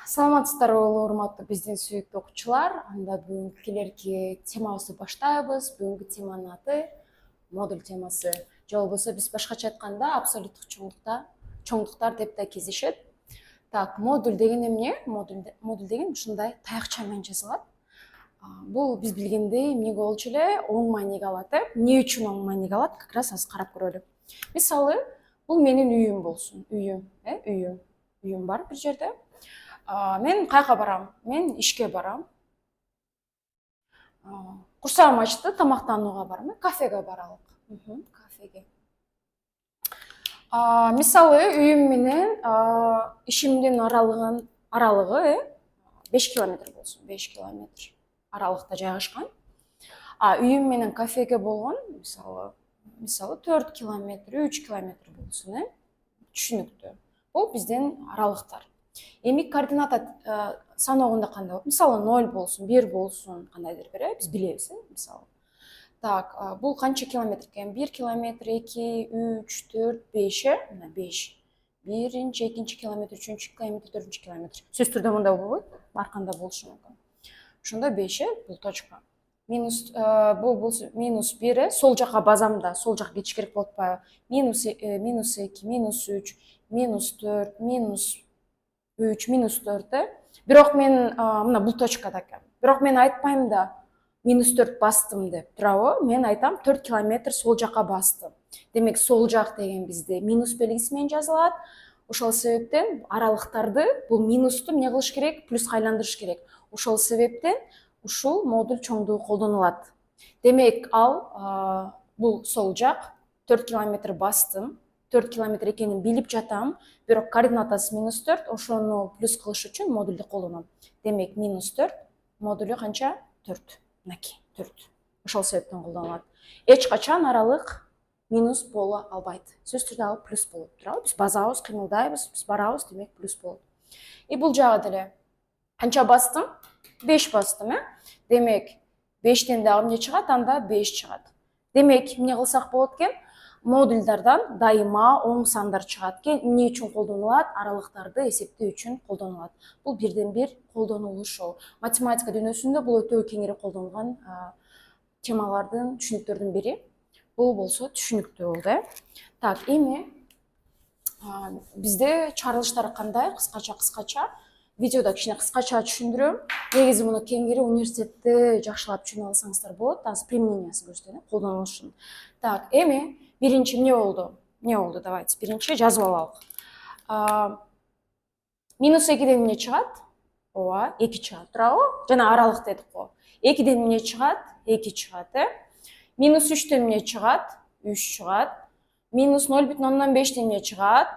Саламатсыздарбы урматтуу биздин сүйүктүү окуучулар. Анда бүгүнкү келерки темабызды баштайбыз. Бүгүнкү теманын аты модуль темасы. Же болбосо биз башкача айтканда абсолюттук чоңдуктар деп да кезишет. Так, модуль деген эмне? Модуль деген ушундай таякча менен жазылат. Бул биз билгендей эмнеге болчу эле оң мааниге алат. Эмне үчүн оң мааниге алат? Как раз азыр карап көрөлү. Мисалы, бул менин үйүм болсун. Үйүм бар бир жерде. Мен кайка барам? Мен ишке барам. Курсагым ачты, тамактанууга барам, кафеге баралык. Кафеге. Мисалы, үйүм менен ишимдин аралыгы 5 километр болсун. 5 километр аралыкта жайгашкан. Үйүм менен кафеге болгон мисалы 4 километр, 3 километр болсун, түшүнүктүү. Бул биздин аралыктар. Эми координата саноогунда кандай болот? Мисалы 0 болсун, 1 болсун, кандайдыр бир, биз билебиз, мисалы. Так, бул канча километр экен? 1 километр, 2, 3, 4, 5, мына 5. Биринчи, экинчи километр, үчүнчү километр, төртүнчү километр. Сөзсүз түрдө мындай болбойт, арканда болушу мүмкүн. Ошондо 5, бул точка. Бул болсо минус 1, сол жака базам да, сол жака кетиш керек болуп атпайбы? Минус 2, минус 3, минус 4, минус 3, минус 4. Бирок мен мына бул точкада экен. Бирок мен айтпайм да минус 4 бастым деп. Туурабы? Мен айтам 4 километр сол жака бастым. Демек, сол жак деген бизде минус белгиси менен жазылат. Ошол себептен аралыктарды бул минусту эмне кылыш керек? Плюска айландырыш керек. Ошол себептен ушул модуль чоңдугу колдонулат. Демек, бул сол жак 4 километр бастым. 4 километр экенин билип жатам, бирок координатасы минус 4, ошону плюс кылыш үчүн модульдү колдоном. Демек, минус 4, модулю канча? 4. Мынакей, 4. Ошол себептен колдонулат. Эч качан аралык минус боло албайт. Сөзсүз түрдө ал плюс болот, туурабы? Биз базабыз, кыймылдайбыз, биз барабыз, демек плюс болот. Бул жагы деле канча бастым? 5 бастым, Демек, 5тен дагы эмне чыгат? Анда 5 чыгат. Демек, эмне кылсак болот экен? Модульдардан дайыма оң сандар чыгат экен. Эмне үчүн колдонулат? Аралыктарды эсептөө үчүн колдонулат. Бул бирден бир колдонулуш ошол. Математика дүйнөсүндө бул өтө кеңири колдонулган темалардын, түшүнүктөрдүн бири. Бул болсо түшүнүктүү болду, Так, эми бизде чыгарылыштар кандай? Кыскача. Видеодо кичине кыскача түшүндүрөм. Негизи муну кеңири университетте жакшылап түшүнүп алсаңыздар болот. Азыр применениясын көрсөтөм, колдонулушун. Так, эми биринчи эмне болду? Давайте биринчи жазып алалык. Минус 2ден эмне чыгат? 2 чыгат, туурабы? Жана аралык дедик го. 2ден эмне чыгат? 2 чыгат, Минус 3ден эмне чыгат? 3 чыгат. Минус 0,5ден эмне чыгат?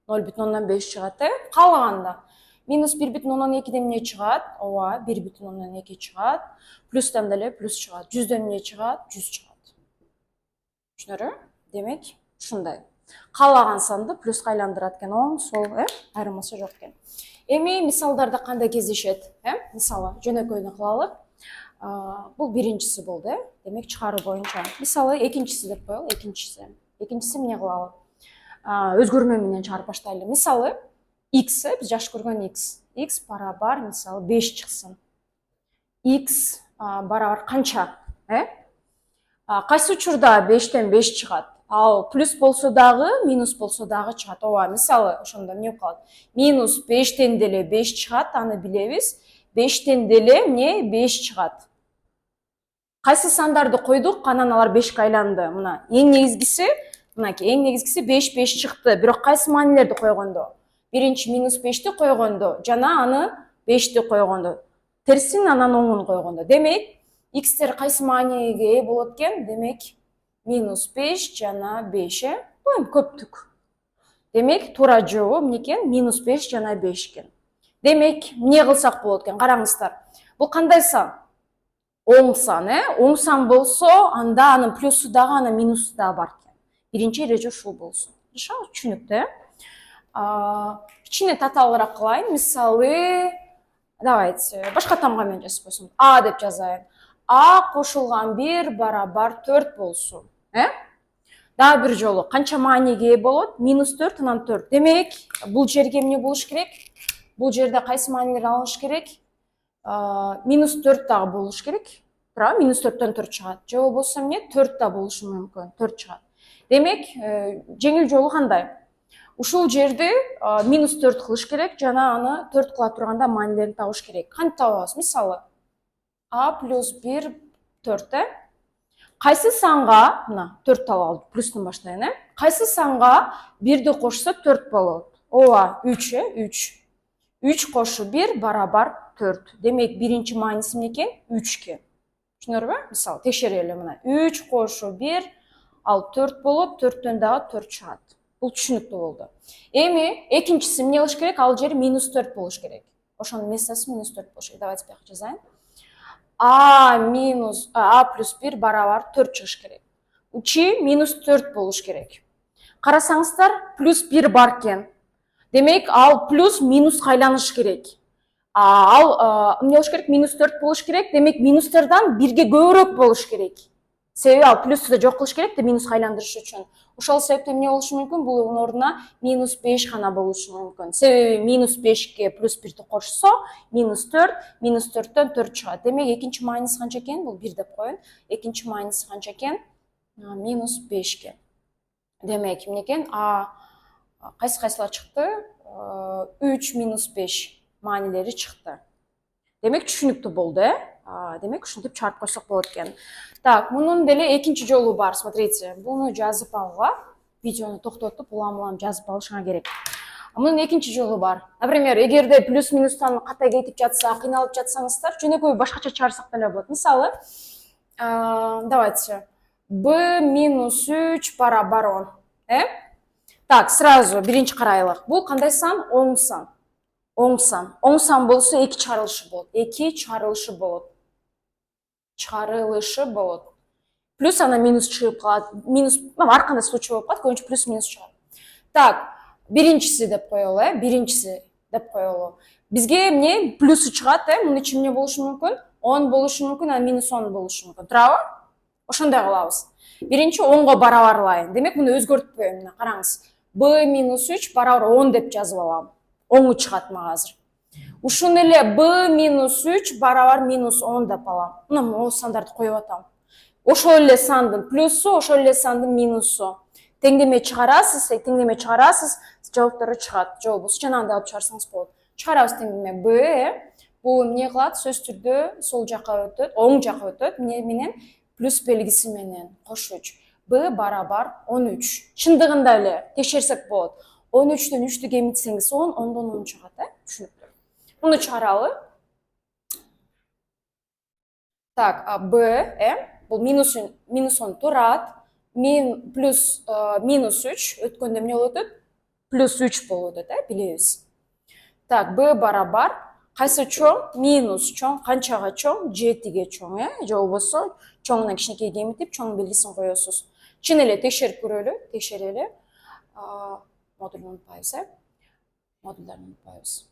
0,5 чыгат, Калганда минус 1,2ден эмне чыгат? 1,2 чыгат. Плюстан деле плюс чыгат. 100дөн эмне чыгат? 100 чыгат. Түшүнөрбү? Демек, ушундай. Каалаган санды плюска айландырат экен, оң, сол, айырмасы жок экен. Эми мисалдарда кандай кездешет? Мисалы, жөнөкөйүнө кылалык. Бул биринчиси болду, Демек, чыгаруу боюнча. Мисалы, экинчиси деп коелу, экинчиси эмне кылалы? Өзгөрмө менен чыгарып баштайлы. Мисалы, x, биз жакшы көргөн x барабар, мисалы, 5 чыксын. X барабар канча? Кайсы учурда 5тен 5 чыгат? Ал плюс болсо дагы, минус болсо дагы чыгат. Мисалы, ошондо эмне болуп калат? Минус 5тен деле 5 чыгат, аны билебиз. 5тен деле эмне? 5 чыгат. Кайсы сандарды койдук, анан алар 5ке айланды. Мына эң негизгиси 5 чыкты. Бирок кайсы маанилерди койгондо? Биринчи минус 5ти койгондо жана аны 5ти койгондо. Терсин анан оңун койгондо. Демек, x'тер кайсы мааниге ээ болот экен? Демек, минус 5 жана 5, бул эми көптүк. Демек, туура жообу эмне экен? Минус 5 жана 5 экен. Демек, эмне кылсак болот экен? Караңыздар. Бул кандай сан? Оң сан, Оң сан болсо, анда анын плюсу дагы, анын минусу дагы бар экен. Биринчи эреже ушул болсун. Түшүнүктүү, Кичине татаалыраак кылайын. Мисалы, давайте башка тамга менен жазып койсун. А деп жазайын. А кошулган 1 барабар 4 болсун. Дагы бир жолу канча мааниге болот? Минус 4 анан 4. Демек, бул жерге эмне болуш керек? Бұл жерде қайсы маанилер алыныш керек? Минус 4 дағы болуш керек. Туурабы? Минус 4-төн 4 чыгат. Же болбосо эмне? 4 да болушу мүмкүн. 4 чыгат. Демек, жеңил жолу кандай? Ушул жерди минус 4 кылыш керек, жана аны 4 кыла турганда маанилерин табыш керек. Кантип табабыз? Мисалы, а плюс 1 4, Кайсы санга, мына 4 алалы, плюстан баштайын, Кайсы санга 1ди кошсо 4 болот? Ооба, 3, 3. 3 кошу 1 барабар 4. Демек, биринчи мааниси эмне экен? 3 экен. Түшүнөрбү? Мисалы, текшерели мына. 3 кошу 1, ал 4 болот, 4төн дагы 4 чыгат. Бул түшүнүктүү болду. Эми экинчиси эмне кылыш керек? Ал жери минус 4 болуш керек. Ошонун местосы минус 4 болуш керек. Давайте бияка жазайын. А плюс 1 барабар 4 чыгыш керек. Учи минус 4 болуш керек. Карасаңыздар, плюс 1 бар экен. Демек, ал плюс минуска айланыш керек. Ал эмне болуш керек? Минус 4 болуш керек. Демек, минустерден 1ге көбүрөөк болуш керек. Себеби ал плюсту да жок кылыш керек да минуска айландырыш үчүн. Ошол себептен эмне болушу мүмкүн? Бул ордуна минус 5 гана болушу мүмкүн. Себеби минус 5ке плюс 1ди кошсо, минус 4, минус 4төн 4 чыгат. Демек, экинчи мааниси канча экен? Бул 1 деп коеюн. Экинчи мааниси канча экен? Минус 5 экен. Демек, эмне экен? Кайсылар чыкты? 3 минус 5 маанилери чыкты. Демек, түшүнүктүү болду, Демек, ушинтип чыгарып койсок болот экен. Так, мунун деле экинчи жолу бар, смотрите. Буну жазып алга, видеону токтотуп, улам-улам жазып алышыңа керек. Мунун экинчи жолу бар. Например, эгерде плюс-минустан ката кетип жатса, кыйналып жатсаңыздар, жөнөкөй башкача чыгарсак деле болот. Мисалы, давайте, b минус 3 барабар 10. Так, сразу биринчи карайлык. Бул кандай сан? Оң сан. Оң сан. Оң сан болсо 2 чыгарылышы болот. 2 чыгарылышы болот. Чыгарылышы болот. Плюс ана минус чыгып калат. Минус, ар кандай случай болуп калат, көбүнчө плюс минус чыгат. Так, биринчиси деп коелу, биринчиси деп коелу. Бизге эмне плюсу чыгат, мунун ичи эмне болушу мүмкүн? 10 болушу мүмкүн, а минус 10 болушу мүмкүн. Туурабы? Ошондой кылабыз. Биринчи 10го барабарлайын. Демек, муну өзгөртпөйм. Мына караңыз. b минус 3 барабар 10 деп жазып алам. 10 чыгат мага азыр. Ушуну эле b минус 3 барабар минус 10 деп алам. Мына о сандарды коюп атам. Ошол эле сандын плюсу, ошол эле сандын минусу. Теңдеме чыгарасыз, жооптору чыгат. Же болбосо жанагындай алып чыгарсаңыз болот. Чыгарабыз теңдеме b. Бул эмне кылат? Сөз түрдө сол жака өтөт, оң жака өтөт. Эмне менен? Плюс белгиси менен кошууч. b барабар 13. Чындыгында эле текшерсек болот. 13төн 3-тү кемитсеңиз 10, 10дон 10 чыгат, Түшүнүктүү. Муну чыгаралы. Так, b, бул минус 10 турат. Плюс минус 3 өткөндө эмне болуп өтөт? Плюс 3 болуп өтөт, билебиз. Так, b барабар кайсы чоң? Минус чоң. Канчага чоң? 7ге чоң, Же болбосо чоңунан кичинекей кемитип, чоң белгисин коесуз. Чын эле текшерип көрөлү, текшерели. Модулун унутпайбыз, Модулдарын унутпайбыз.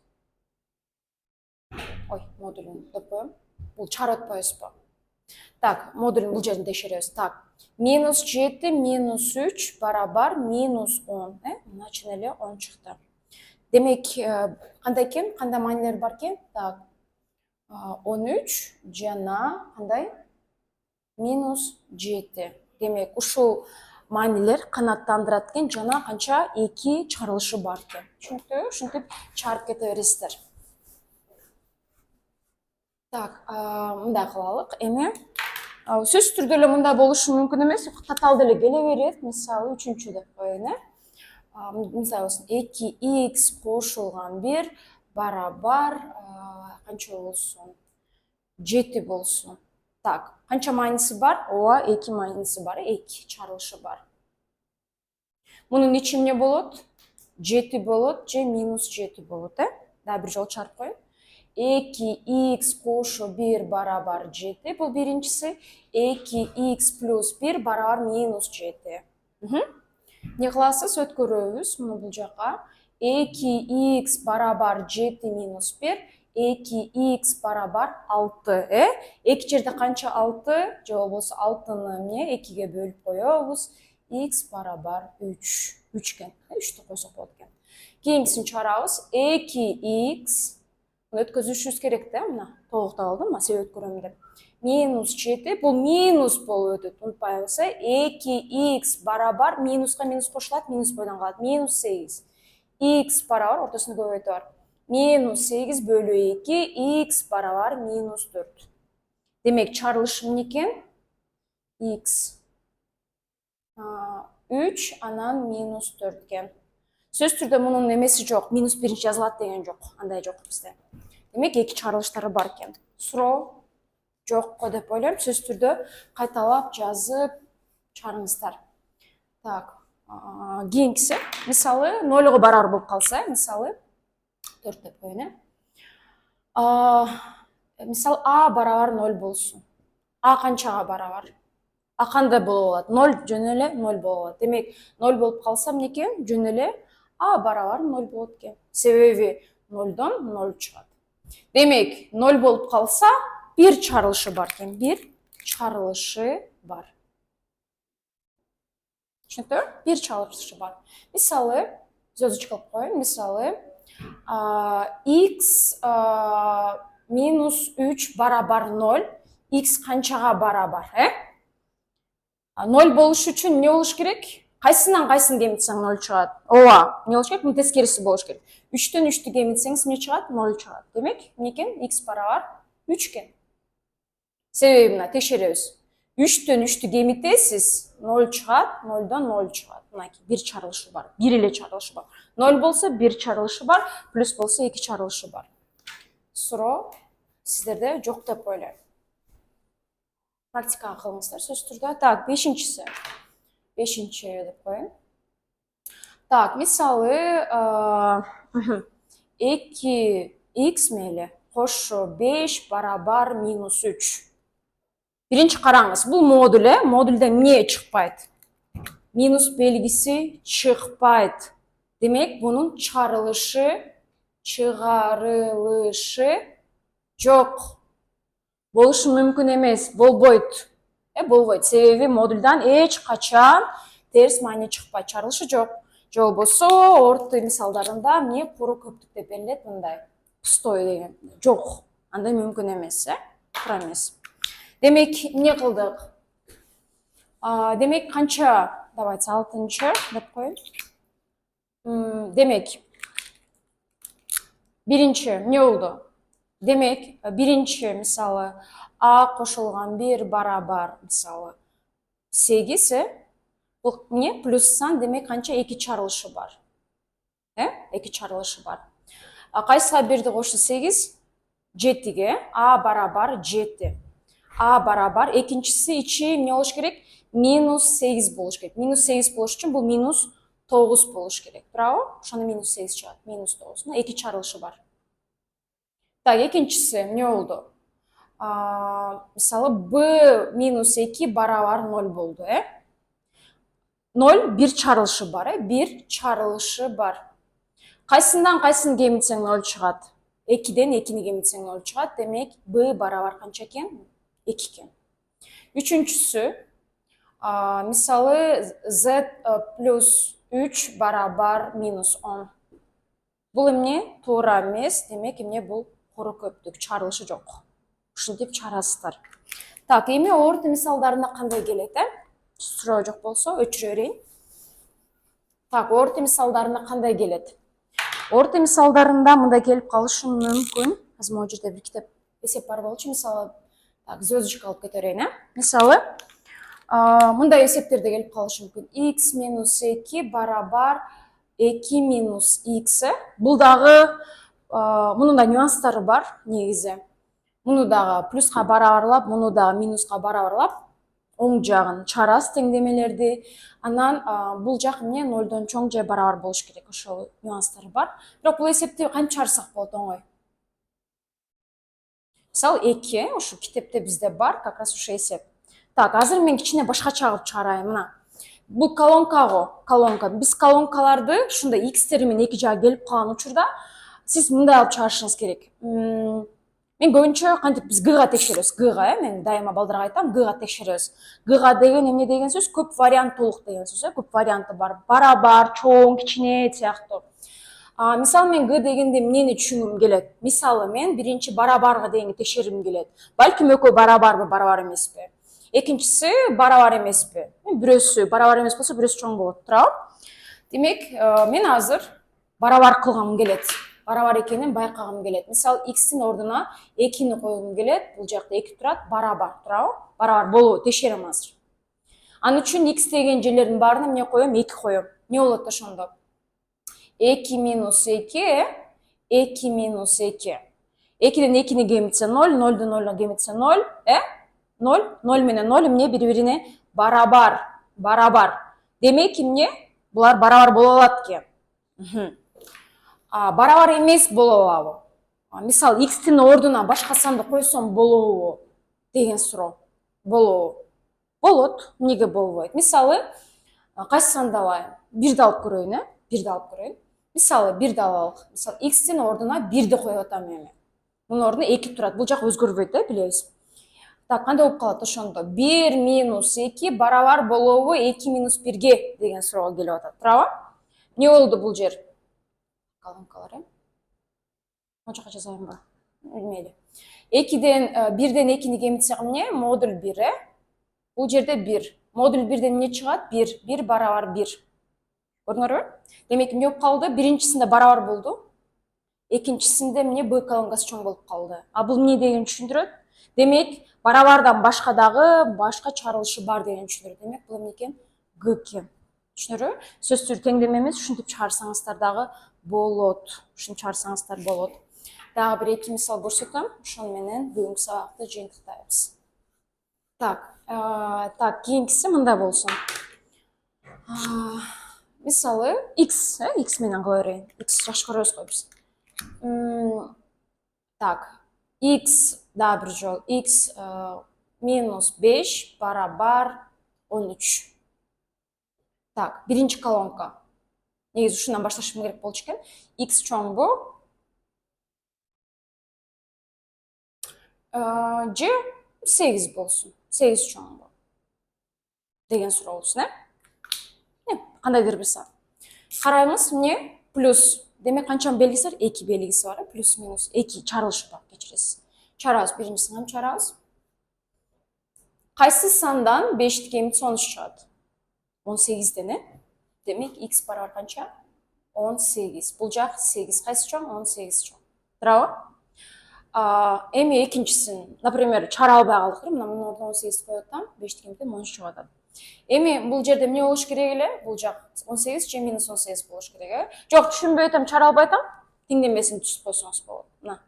Ой, модулун деп коем. Бул чыгарып атпайбызбы? Так, модулун бул жерден текшеребиз. Так, минус 7 минус 3 барабар минус 10. Мына чын эле 10 чыкты. Демек, кандай экен? Кандай маанилер бар экен? Так, 13 жана кандай? Минус 7. Демек, ушул маанилер канааттандырат экен, жана канча 2 чыгарылышы бар экен. Түшүнүктүү? Ушинтип чыгарып кете бересиздер. Так, мындай кылалык. Эми сөз түрдө эле мындай болушу мүмкүн эмес, татаал деле келе берет. Мисалы, 3-чү деп коеюн, Мисалы, 2x кошулган 1 барабар канча болсун? 7 болсун. Так, канча мааниси бар? Ооба, 2 мааниси бар, 2 чыгарылышы бар. Мунун ичи эмне болот? 7 болот же минус 7 болот, Дагы бир жолу чыгарып коеюн. 2x кошу 1 барабар 7, бул биринчиси. 2x плюс 1 барабар минус 7. Не кыласыз? Өткөрөбүз муну бул жака. 2x барабар 7 минус 1, 2x барабар 6. 2 жерде канча 6? Же болбосо 6-ны эмне 2ге бөлүп коебуз. X барабар 3. 3 экен. 3тү койсок болот экен. Кийинкисин чыгарабыз. 2x өткөзүшүбүз керек да, мына толуктап алдым, себеп өткөрөм деп. -7, бул минус болуп өтөт, унутпайбыз. 2x барабар минуска минус кошулат, минус бойдон калат. -8. X барабар, ортосунда көбөйтүү бар. -8 бөлү 2, x барабар -4. Демек, чарылышы эмне экен? X 3, анан -4 экен. Сөз түрдө мунун эмеси жок, -1 жазылат деген жок, андай жок бизде. Демек, эки чарылыштары бар экен. Суроо жокко деп ойлойм. Сөз түрдө кайталап жазып чарыңыздар. Так, кийинкиси, мисалы 0га барабар болуп калса, мисалы 4 деп коеюн, мисалы а барабар 0 болсун. А канчага барабар? А кандай болуп алат? 0 жөн эле 0 болуп алат. Демек, 0 болуп калса эмне экен? Жөн эле а барабар 0 болот экен. Себеби 0дон 0 чыгат. Демек, 0 болуп калса, бир чарылышы бар экен. Бир чарылышы бар. Түшүнүктүбү? Бир чарылышы бар. Мисалы, сөзүчкө кылып коеюн. Мисалы, x -3 барабар 0. X канчага барабар, 0 болуш үчүн эмне болуш керек? Кайсынан кайсын кемитсең 0 чыгат? Ооба, эмне болуш керек? Мунун тескериси болуш керек. 3төн 3тү кемитсеңиз эмне чыгат? 0 чыгат. Демек, эмне экен? X барабар 3 экен. Себеби мына текшеребиз. 3төн 3тү кемитесиз, 0 чыгат, 0дон 0 чыгат. Мынакей бир чарылышы бар. Бир эле чарылышы бар. 0 болсо бир чарылышы бар, плюс болсо эки чарылышы бар. Суроо сиздерде жок деп ойлойм. Практикага кылыңыздар сөз түрдө. Так, бешинчиси. Бешинчи деп коеюн. Так, мисалы 2x мейли кошо 5 барабар -3. Биринчи караңыз, бул модуль, модульден эмне чыкпайт? Минус белгиси чыкпайт. Демек, бунун чыгарылышы жок. Болушу мүмкүн эмес, болбойт. Болбойт. Себеби модульдан эч качан терс маани чыкпайт, чарылышы жок. Же болбосо орто мисалдарында эмне куру көптүк деп берилет, мындай. Пустой деген. Жок. Андай мүмкүн эмес, туура эмес. Демек, эмне кылдык? Демек, канча? Давайте 6-чы деп коеюн. Демек, биринчи эмне болду? Демек, биринчи мисалы а кошулган 1 барабар мисалы 8, бул эмне? Плюссан, демек канча? 2 чарылышы бар. 2 чарылышы бар. Кайсыга 1ди кошу 8? 7ге. А барабар 7. А барабар, экинчиси ичи эмне болуш керек? -8 болуш керек. -8 болуш үчүн бул -9 болуш керек. Туурабы? Ошондо -8 чыгат. -9. Мына 2 чарылышы бар. Так, экинчиси эмне болду? Мисалы b -2 барабар 0 болду, 0 бир чарылышы бар, бир чарылышы бар. Кайсындан кайсын кемитсең 0 чыгат? 2ден 2ни кемитсең 0 чыгат. Демек, b барабар канча экен? 2 экен. Үчүнчүсү, мисалы z плюс 3 барабар -10. Бул эмне? Туура эмес. Демек, эмне бул? Куру көптүк, чарылышы жок. Ушинтип чарасыздар. Так, эми орто мисалдарында кандай келет, Суроо жок болсо өчүрө берейин. Так, орто мисалдарында кандай келет? Орто мисалдарында мындай келип калышы мүмкүн. Азыр могу жерде бир китеп эсеп бар болчу, мисалы, так, звездочка алып кете берейин, Мисалы, мындай эсептерде келип калышы мүмкүн. X минус 2 барабар 2 минус x. Бул дагы мунун да нюанстары бар негизи. Муну дагы плюска барабарлап, муну дагы минуска барабарлап, оң жагын чарас теңдемелерди. Анан бул жак эмне 0дон чоң же барабар болуш керек. Ошол нюанстары бар. Бирок бул эсепти кантип чарсак болот оңой? Мисалы 2, ошо китепте бизде бар, как раз ошо эсеп. Так, азыр мен кичине башкача кылып чыгарайын, мына. Бул колонка. Биз колонкаларды ушундай x-тери менен эки жагы келип калган учурда сиз мындай алып чыгарышыңыз керек. Мен көбүнчө кантип биз g-га текшеребиз, g-га, мен дайыма балдарга айтам, g-га текшеребиз. G-га деген эмне деген сөз? Көп варианттуулук деген сөз, көп варианты бар. Барабар, чоң, кичине сыяктуу. Мисалы мен г дегенде эмнени түшүнгүм келет? Мисалы мен биринчи барабарга дегенди текшергим келет. Балким экөө барабарбы, барабар эмеспи? Экинчиси барабар эмеспи? Бирөөсү барабар эмес болсо бирөөсү чоң болот, туурабы? Демек, мен азыр барабар кылгым келет. Барабар экенин байкагым келет. Мисалы, x'тин ордуна 2-ни койгум келет. Бул жакта 2 турат, барабар, туурабы? Барабар болобу? Текшерем азыр. Аны үчүн x деген жерлердин баарына эмне коем? 2 коем. Не болот ошондо? 2 минус 2, 2 минус 2. 2ден 2-ни кемитсе 0, 0дон 0 кемитсе 0, 0, 0 менен 0 эмне бири-бирине барабар, барабар. Демек эмне? Булар барабар боло алат экен. Барабар эмес боло алабы? Мисалы, x'тин ордуна башка санды койсом болобу деген суроо. Болобу? Болот. Эмнеге болбойт? Мисалы, кайсы санды алайын? 1ди алып көрөйүн, 1ди алып көрөйүн. Мисалы, 1ди алалык. Мисалы, x'тин ордуна 1ди коюп атам эми. Мунун ордуна 2 турат. Бул жак өзгөрбөйт, билебиз. Так, кандай болуп калат ошондо? 1 минус 2 барабар болобу 2 минус 1ге деген суроого келип атат, туурабы? Не болду бул жер? Колонкалар, Могу жака жазайынбы? Билмейли. 1ден 2-ни кемитсек эмне? Модуль 1, Бул жерде 1. Модуль 1ден эмне чыгат? 1. 1 барабар 1. Көрдүңөрбү? Демек, эмне болуп калды? Биринчисинде барабар болду. Экинчисинде эмне? Б колонкасы чоң болуп калды. Бул эмне дегенди түшүндүрөт? Демек, барабардан башка дагы башка чарылышы бар дегенди түшүндүрөт. Демек, бул эмне экен? Г экен. Түшүнүрбү? Сөз түрү теңдеме эмес, ушинтип чыгарсаңыздар дагы болот. Ушинтип чыгарсаңыздар болот. Дагы бир 2 мисал көрсөтөм. Ошону менен бүгүнкү сабакты жыйынтыктайбыз. Так, кийинкиси мындай болсун. Мисалы, x менен кыла берейин. X жакшы көрөбүз го биз. Так, x дагы бир жол. X минус 5 барабар 13. Так, биринчи колонка. Негизи ушундан башташым керек болчу экен. X чоңбу? Же 8 болсун. 8 чоңбу? Деген суроо болсун, кандайдыр бир сан. Карайбыз, эмне? Плюс. Демек, канча белгиси бар? 2 белгиси бар, плюс минус 2 чарылышы бар, кечиресиз. Чарабыз, биринчисин кантип чарабыз? Кайсы сандан 5-ти кемитсе 13 чыгат? 18ден, Демек, x барабар канча? 18. Бул жак 8. Кайсы чоң? 18 чоң. Туурабы? Эми экинчисин, например, чара албай калдык. Мына мунун ордуна 18 коюп атам, 5-ти кемитсем 13 чыгып атат. Эми бул жерде эмне болуш керек эле? Бул жак 18 же минус 18 болуш керек, Жок, түшүнбөй атам, чара албай атам. Теңдемесин түзүп койсоңуз болот. Мына,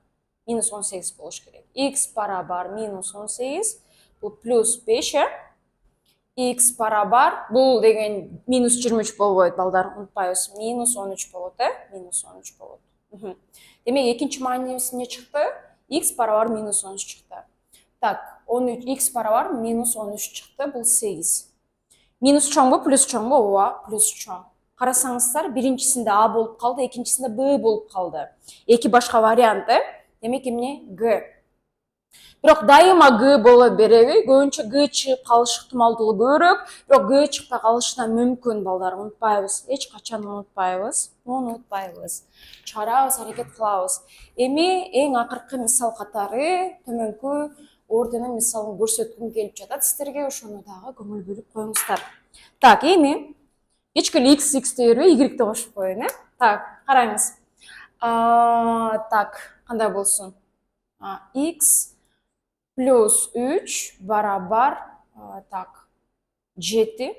минус 18 болуш керек. X барабар минус 18, бул плюс 5, X барабар, бул деген минус 23 болбойт, балдар, унутпайбыз. Минус 13 болот, Минус 13 болот. Демек, экинчи маанилүүсү эмне чыкты? X барабар минус 13 чыкты. Так, 13, X барабар минус 13 чыкты, бул 8. Минус чоңбу, плюс чоңбу? Ооба, плюс чоң. Карасаңыздар, биринчисинде А болуп калды, экинчисинде Б болуп калды. Эки башка вариант, Демек, эмне? Г. Бирок дайыма Г боло береби? Көбүнчө Г чыгып калыш ыктымалдуулугу көбүрөөк, бирок Г чыкпай калышына мүмкүн, балдар, унутпайбыз. Эч качан унутпайбыз. Чарабыз, аракет кылабыз. Эми эң акыркы мисал катары төмөнкү ордунун мисалын көрсөткүм келип жатат сиздерге, ошону дагы көңүл бөлүп коюңуздар. Так, эми кечкеле x дей бербей, y деп кошуп коеюн, Так, караңыз. Так, кандай болсун? X плюс 3 барабар, так, 7.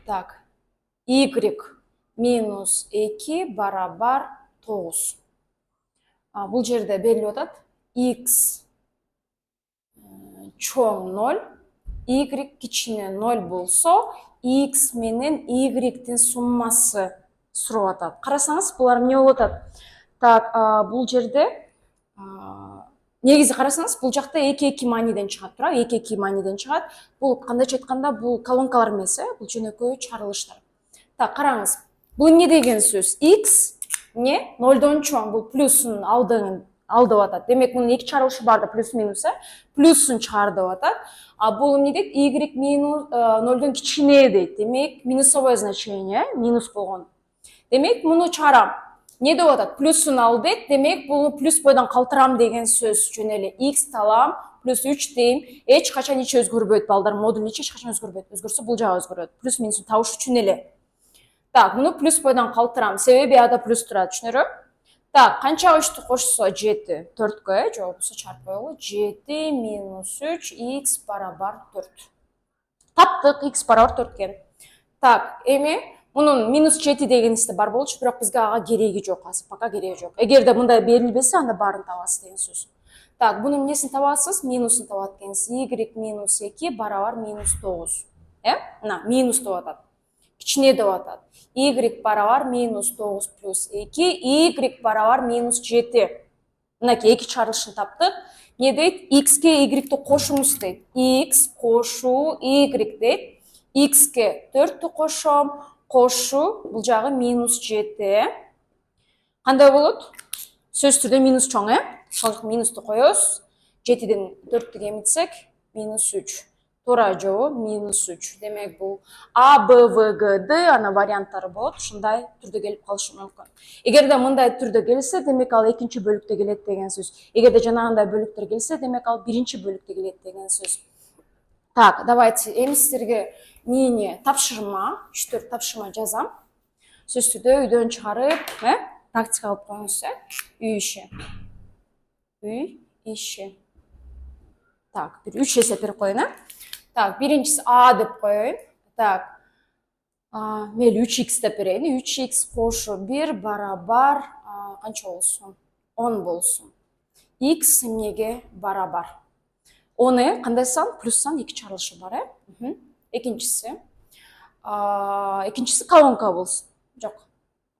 Так, y минус 2 барабар 9. Бул жерде белгилеп атат. X чоң 0, y кичине 0 болсо, x менен y-тин суммасы сурап атат. Карасаңыз, булар эмне болуп атат? Так, бул жерде негизи карасаңыз, бул жакта 2-2 мааниден чыгат, туурабы? 2-2 мааниден чыгат. Бул кандайча айтканда, бул колонкалар эмес, бул жөнөкөй чарылыштар. Так, караңыз. Бул эмне деген сөз? X не 0дон чоң, бул плюсун алдып атат. Демек, мунун 2 чарылышы бар да, плюс минус, плюсун чыгардып атат. Бул эмне дейт? Y минус 0дон кичине дейт. Демек, минусовое значение, минус болгон. Демек, мұны чарам. Не деп атат? Плюсын алдық. Демек, бұны плюс бойдан қалтырам деген сөз жөнелі. X талам, плюс 3 дейм. Эч қачан еш өзгөрбөйт балдар. Модуль еш қачан өзгөрбөйт. Өзгөрсө бұл жағы өзгөрөт. Плюс минусын тауыш үшін эле. Так, бұны плюс бойдан қалтырам. Себеби ада плюс тұрады, түшүнөрү? Так, қанша 3-ті қошса 7. 4-ке, жоқ, бұсы чарпайлы. 7 минус 3, x барабар 4. Таптық, x барабар 4 кен. Так, эми мұның минус 7 деген істі бар болчу, бірақ бізге аға керегі жоқ, азы, пока керегі жоқ. Егер де мұндай берілбесе, анда барын табасы деген сөз. Так, бұның несін табасыз? Минусын табат кенсіз. Y минус 2 барабар минус 9. Минус деп атат. Кичине деп атат. Y барабар минус 9 плюс 2, Y барабар минус 7. Мынаки 2 чарылышын таптық. Не дейт? X-ке Y-ті қошуңыз дейт. X қошу Y дейт. X-ке 4-ті қошам, қошу, бұл жағы минус 7. Қандай болот? Сөз түрде минус чоң, Сондықтан минусты қойыз. 7-ден 4-ті кемітсек, минус 3. Тура жауы минус 3. Демек бұл А, Б, В, Г, Д ана варианттары болады. Шындай түрде келіп қалышы мүмкін. Егер де мұндай түрде келсе, демек ал екінші бөлікте келеді деген сөз. Егер де жаңағындай бөліктер келсе, демек ал бірінші бөлікте келеді деген сөз. Так, давайте емістерге нені тапшырма, 3-4 тапшырма жазам. Сөз түрде үйден шығарып, практика алып қойыңызса, үй іші. Үй іші. Так, 3 есеп беріп қойын, Так, биринчisi A деп қойын. Так, мейлі 3x деп берейін. 3x қошу 1 барабар, қанша болсын? 10 болсын. X неге барабар? Оны қандай сан? Плюс сан 2 чарылышы бар, Екіншісі колонка болсын. Жоқ,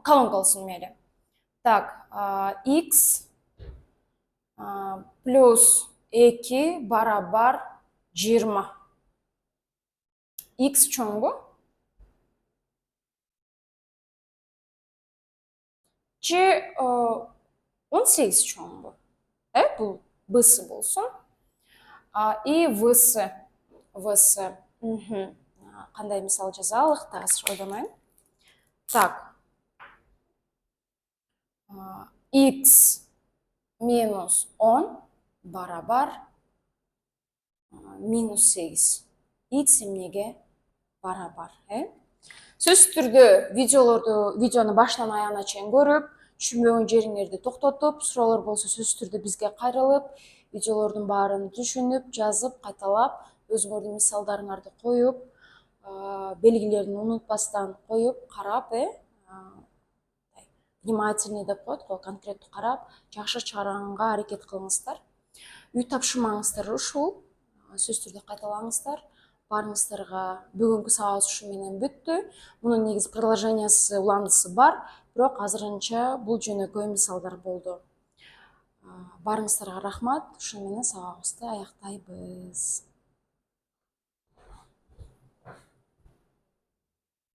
колонка болсын мейлі. Так, x плюс 2 барабар 20. X чоң бу? Чи 18 чоң бу? Бұл Б'сы болсын. И В'сы. Қандай мисал жазалық? Тағыз ойламайын. Так. X минус 10 барабар минус 8. X неге барабар. Сөз түрде видеоны башынан аяғына чейин көріп, түшүнбөгөн жериңерди токтотуп, суроолор болсо сөз түрде бизге кайрылып, видеолордун баарын түшүнүп, жазып, кайталап, өзүңөрдүн мисалдарыңарды коюп, белгилерин унутпастан коюп, карап, внимательный деп коет го, конкреттүү карап, жакшы чыгарганга аракет кылыңыздар. Үй тапшырмаңыздар ушул, сөз түрде кайталаңыздар. Барыңыздарга бүгүнкү сабагыбыз ушу менен бүттү. Мунун негизи продолжениясы, уландысы бар, бирок азырынча бул жөнөкөй мисалдар болду. Барыңыздарга рахмат. Ушу менен сабагыбызды аяктайбыз.